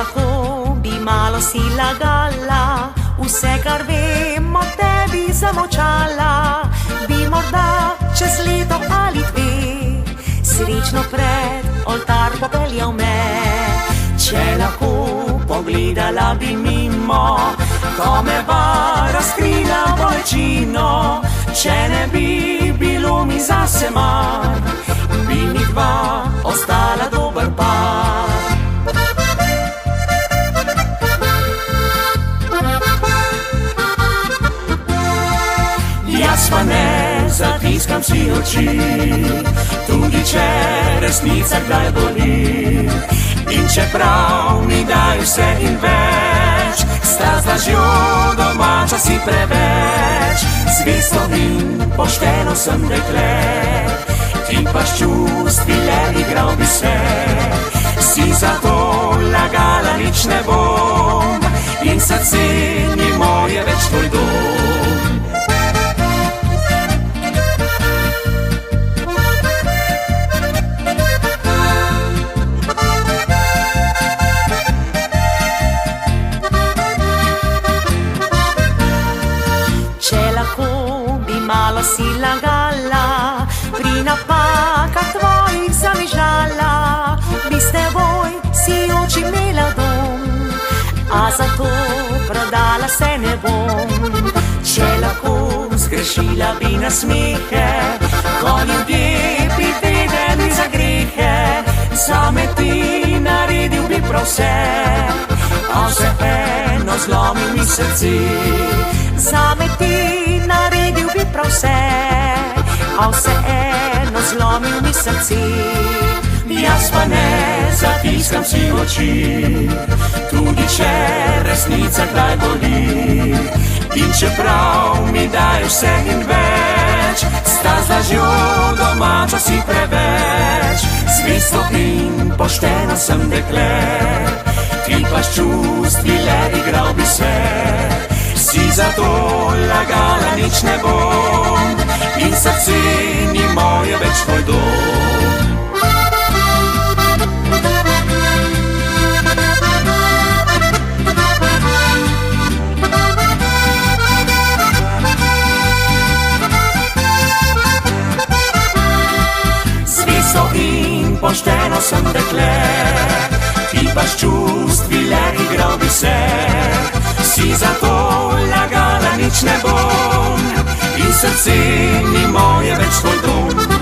lahko bi malo si lagala, vse, kar vem o tebi zamolčala, bi morda čez leto ali dve srečno pred oltar popeljal me. Če lahko pogledala bi mimo, ko me va razkrila bolečino, če ne bi bilo mi zase mar, bi mi dva ostala dober par. Jaz pa ne zatiskam si oči, tudi če resnica kdaj boli. In čeprav mi daj vse in več, sta z lažjo domača si preveč. Zvesto in pošteno sem dekle, ti pa s čustvi le igral bi se. Si zato lagala nič ne bom, in srce ni moje več tvoj dom. Malo si lagala, pri napakah tvojih zamižala, bi s teboj si oči imela dom, a zato prodala se ne bom. Če lahko zgrešila bi na smehe, ko ljudje privedeni za grehe, zame ti naredil bi prav vse, a vseeno zlomil mi srce. Zame ti naredil bi prav vse, a vseeno zlomil mi srce. Jaz pa ne zatiskam si oči, tudi če resnica kdaj boli. In čeprav mi daj vse in več, sta z lažjo domača si preveč. Zvesto in pošteno sem dekle, ti pa s čustvi le igral bi se. Si zato lagala nič ne bom, in srce ni moje več tvoj dom. Zvesto in pošteno sem dekle, ti pa s čustvi le igral bi se. Si zato lagala nič ne bom, in srce ni moje več tvoj dom.